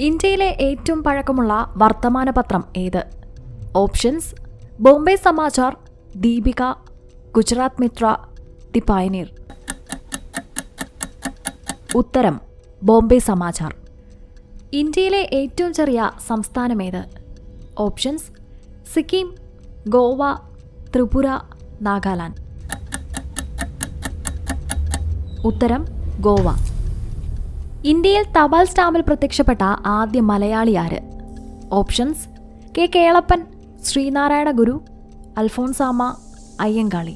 ഇന്ത്യയിലെ ഏറ്റവും പഴക്കമുള്ള വർത്തമാനപത്രം ഏത്? Options: Bombay Samachar, Deepika, Gujarat Mitra, the Pioneer. ഉത്തരം: ബോംബെ സമാചാർ. ഇന്ത്യയിലെ ഏറ്റവും ചെറിയ സംസ്ഥാനമേത്? ഓപ്ഷൻസ്: സിക്കിം, ഗോവ, ത്രിപുര, നാഗാലാൻഡ്. ഉത്തരം: ഗോവ. ഇന്ത്യയിൽ തപാൽ സ്റ്റാമ്പിൽ പ്രത്യക്ഷപ്പെട്ട ആദ്യ മലയാളി ആര്? Options: K Kelappan, Sree Narayana Guru, Alphonsamma, Ayyankali.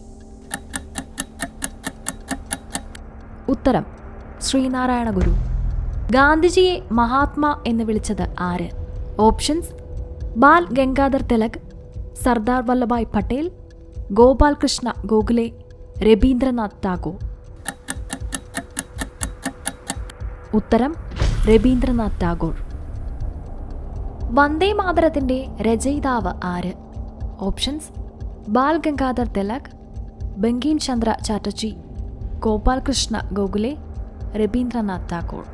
ഉത്തരം: ശ്രീനാരായണ ഗുരു. ഗാന്ധിജിയെ മഹാത്മാ എന്ന് വിളിച്ചത് ആര്? ഓപ്ഷൻസ്: ബാൽ ഗംഗാധർ തിലക്, സർദാർ വല്ലഭായ് പട്ടേൽ, ഗോപാൽ കൃഷ്ണ ഗോഖലെ, രബീന്ദ്രനാഥ് ടാഗോർ. ഉത്തരം: രബീന്ദ്രനാഥ് ടാഗോർ. വന്ദേ മാതരത്തിന്റെ രചയിതാവ് ആര്? ഓപ്ഷൻസ്: ബാൽ ഗംഗാധർ തിലക്, ബങ്കിം ചന്ദ്ര ചാറ്റർജി, ഗോപാൽ കൃഷ്ണ ഗോഖലെ, രബീന്ദ്രനാഥ് ടാഗോർ.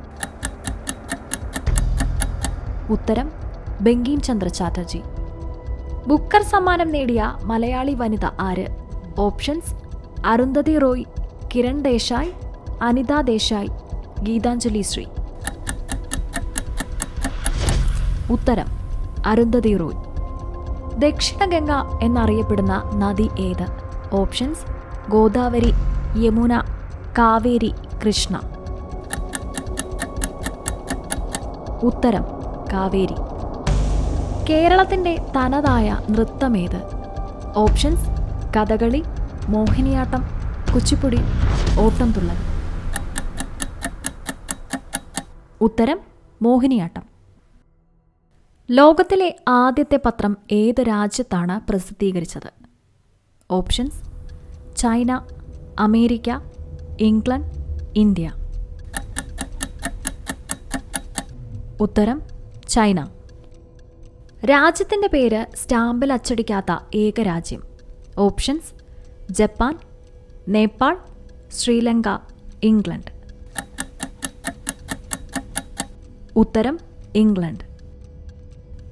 ഉത്തരം: ബങ്കിം ചന്ദ്ര ചാറ്റർജി. ബുക്കർ സമ്മാനം നേടിയ മലയാളി വനിത ആര്? ഓപ്ഷൻസ്: അരുന്ധതി റോയ്, കിരൺ ദേശായ്, അനിത ദേശായ്, ഗീതാഞ്ജലി ശ്രീ. ഉത്തരം: അരുന്ധതി റോയ്. ദക്ഷിണഗംഗ എന്നറിയപ്പെടുന്ന നദി ഏത്? ഓപ്ഷൻസ്: ഗോദാവരി, യമുന, കാവേരി, കൃഷ്ണ. ഉത്തരം: കാവേരി. കേരളത്തിന്റെ തനതായ നൃത്തമേത്? ഓപ്ഷൻസ്: കഥകളി, മോഹിനിയാട്ടം, കുച്ചിപ്പുടി, ഓട്ടംതുള്ളൽ. ഉത്തരം: മോഹിനിയാട്ടം. ലോകത്തിലെ ആദ്യത്തെ പത്രം ഏത് രാജ്യത്താണ് പ്രസിദ്ധീകരിച്ചത്? Options: China, America, England, India. ഉത്തരം: ചൈന. രാജ്യത്തിൻ്റെ പേര് സ്റ്റാമ്പിൽ അച്ചടിക്കാത്ത ഏക രാജ്യം? Options: Japan, Nepal, Sri Lanka, England. ഉത്തരം: ഇംഗ്ലണ്ട്.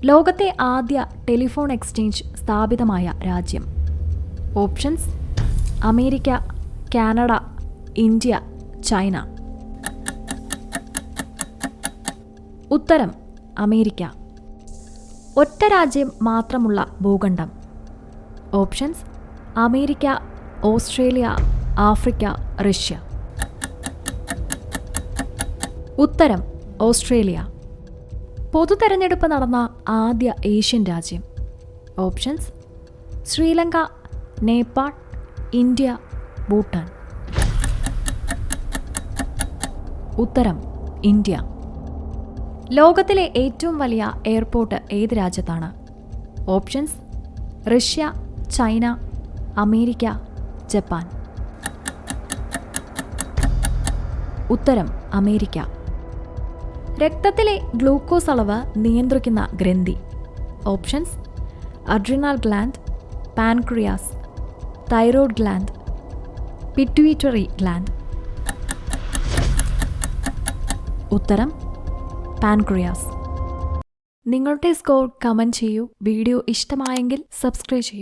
ലോകത്തെ ആദ്യ ടെലിഫോൺ എക്സ്ചേഞ്ച് സ്ഥാപിതമായ രാജ്യം? Options: America, Canada, India, China. ഉത്തരം: അമേരിക്ക. ഒറ്റ രാജ്യം മാത്രമുള്ള ഭൂഖണ്ഡം? Options: America, Australia, Africa, Russia. ഉത്തരം: ഓസ്ട്രേലിയ. പൊതു തെരഞ്ഞെടുപ്പ് നടന്ന ആദ്യ ഏഷ്യൻ രാജ്യം? Options: Sri Lanka, Nepal, India, Bhutan. ഉത്തരം: ഇന്ത്യ. ലോകത്തിലെ ഏറ്റവും വലിയ എയർപോർട്ട് ഏത് രാജ്യത്താണ്? Options: Russia, China, America, Japan. ഉത്തരം: അമേരിക്ക. രക്തത്തിലെ ഗ്ലൂക്കോസ് അളവ് നിയന്ത്രിക്കുന്ന ഗ്രന്ഥി? Options: adrenal gland, pancreas, thyroid gland, pituitary gland. ഉത്തരം: പാൻക്രിയാസ്. നിങ്ങളുടെ സ്കോർ കമൻറ്റ് ചെയ്യൂ. വീഡിയോ ഇഷ്ടമായെങ്കിൽ സബ്സ്ക്രൈബ് ചെയ്യൂ.